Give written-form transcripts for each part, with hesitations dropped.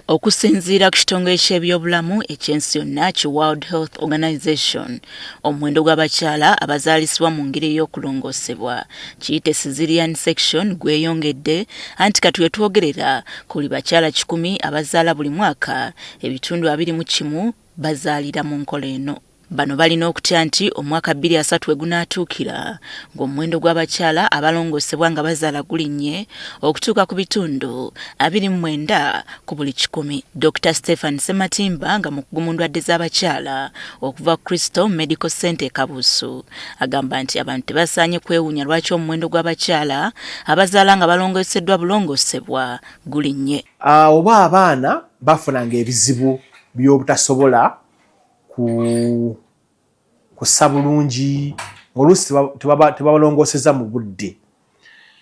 Okusinziira ku kitongole ky'ebyobulamu ekyensi yonna ki World Health Organization, omuwendo gw'abakyala abazaalisibwa mu ngeri ey'okulongoosebwa kiyite cesarean section gweyongedde, anti kati we twogerera ku buli bakyala 100 abazaala buli mwaka, ebitundu 21 bazaalira mu nkola eno. Bano balina okutya nti omwaka 2030 we gunaatuukira ng'omuwendo gw'abakyala abalongoosebwa nga bazaala gulinnye okutuuka ku bitundu 29 ku buli 100. Dr. Stephen Sematimba nga mukugu mu ndwadde z'abakyala okuva ku Crystal Medical Center e Kabuusu agamba nti abantu tebasaanye kwewuunya lwaki omuwendo gw'abakyala abazaala nga balongooseddwa bulongoosebwa gulinnye. Oba abaana bafunanga ebizibu by'obutasobola kussa bulungi ng'oluusi tebabalongooseza mu budde.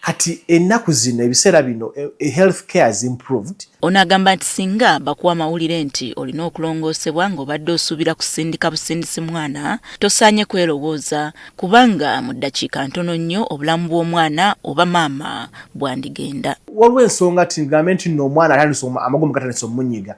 Kati ennaku zino ebiseera bino health care has improved. Ono agamba nti singa bakuwa amawulire nti olina okulongoosebwa ng'obadde osuubira kusindika busindisi mwana, tosaanye kwerowooza kubanga mu ddakiika ntono nnyo obulamu bw'omwana oba maama bwandigenda. Waliwo ensonga nti ngambe nti nno omwana atandise amagumu gatandise omunyiga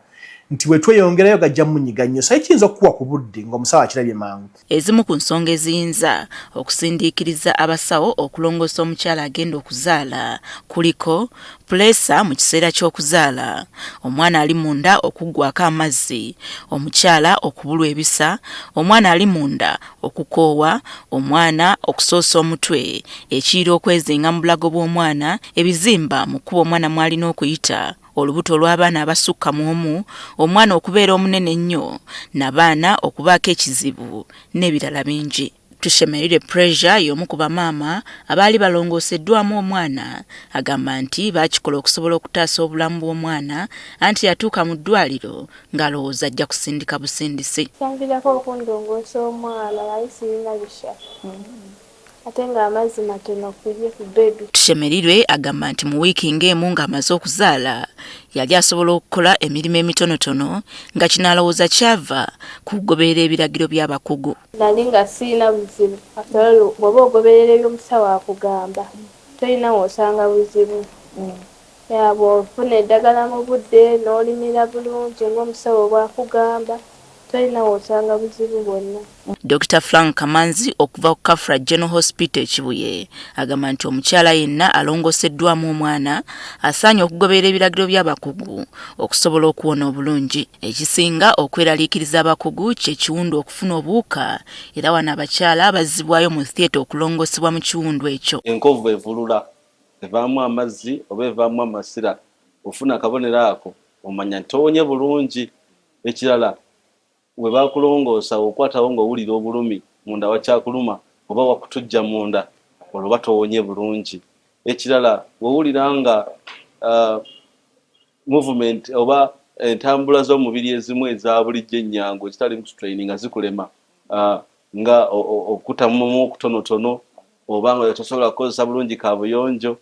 nti we tweyongerayo gajja munyiga nnyo, so kiyinza okukuwa ku budde ng'omusawo akirabye mangu. Ezimu ku nsonga eziyinza okusindiikiriza abasawo okulongoosa omukyala agenda okuzaala kuliko puleesa mu kiseera ky'okuzaala, omwana ali munda okuggwako amazzi, omukyala okubulwa ebisa, omwana ali munda okukoowa, omwana okusoosa omutwe, ekiyira okwezinga mu bulago bw'omwana, ebizimba mu kkubo omwana mw'alina okuyita, olubuto olw'abaana abasukka mu omu, omwana okubeera omunene ennyo, n'abaana okubaako ekizibu n'ebirala bingi. Tushemerere Pressure y'omu ku bamaama abaali balongooseddwamu omwana agamba nti baakikola okusobola okutaasa obulamu bw'omwana, anti yatuuka mu ddwaliro ng'alowooza ajja kusindika busindisi. Kyanviirako okundongoosa omwana yali sirina bisha. Ate ng'amazzi matono kulye ku bebi. Tushemerirwe agamba nti mu wiiki ng'emu ng'amaze okuzaala yali asobola okukola emirimu emitonotono nga kinaalowooza kyava ku kugoberera ebiragiro by'abakugu. Nali nga sirina buzibu. After bw'oba ogoberera eby'omusawo akugamba tolina w'osanga buzibu. Bw'ofuna eddagala mu budde n'olimira bulungi ng'omusawo bw'akugamba tolina w'osanga buzibu bwonna. Dr. Frank Kamanzi okuva ku Kafra General Hospital Kibuye agamba nti omukyala yenna alongooseddwamu omwana asaanye okugoberera ebiragiro by'abakugu okusobola okuwona obulungi. Ekisinga okweraliikiriza abakugu kye kiwundu okufuna obuwuka, era wano abakyala bazzibwayo mu theatre okulongoosebwa mu kiwundu ekyo. Enkovu evulula evaamu amazzi oba evaamu amasira, ofuna akabonero ako omanya nti owonye bulungi. Ekirala we bakulongoosa okwatawo ng'owulira obulumi munda wakyakuluma oba wakutujja munda olwo batowonye bulungi. Ekirala wewulira nga movement oba entambula z'omubiri ezimu eza bulijjo ennyangu ekitali strain nga zikulema, nga okutamu okutonotono oba nga tosobola kukozesa bulungi kaabuyonjo,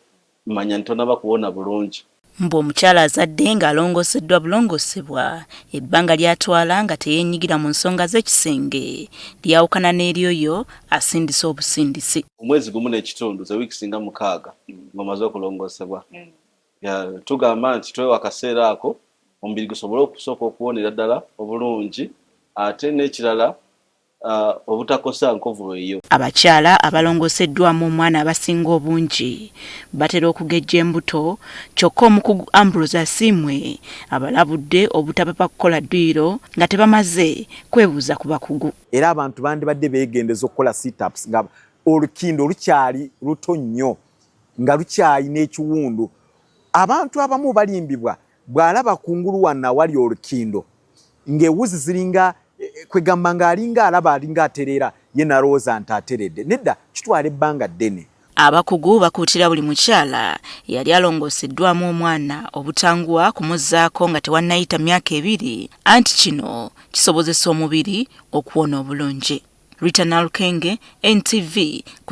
manya ntonaba kuwona bulungi. Mbu omukyala azadde ng'alongooseddwa bulongoosebwa, ebbanga ly'atwala nga teyeenyigira mu nsonga z'ekisenge lyawukana n'eryoyo asindisa obusindisi. Omwezi gumu n'ekitundu ze wiiki singa 6 ng'omaze okulongoosebwa. Tugamba nti twewa akaseera ako omubiri gusobole okusooka okuwonera ddala obulungi, ate n'ekirala obutakosa nkovu eyo. Abakyala abalongooseddwamu omwana abasinga obungi batera okugejja embuto, kyokka omukugu Ambrose Asimwe abalabudde obutapapa kukola dduyiro nga tebamaze kwebuuza ku bakugu. Era abantu bandibadde beegendeza okukola sit-ups nga olukindo lukyali luto nnyo nga lukyayina ekiwundu. Abantu abamu balimbibwa bw'alaba kungulu wanna wali olukindo ng'ewuzi ziringa kwegamba ng'alinga alaba alinga aterera ye nalowooza nti ateredde. Nedda kitwala ebbanga ddene. Abakugu bakuutira buli mukyala yali alongooseddwamu omwana obutanguwa kumuzzaako nga tewannayita myaka 2, anti kino kisobozesa omubiri okuwona obulungi. Rita Nalukenge, NTV, ku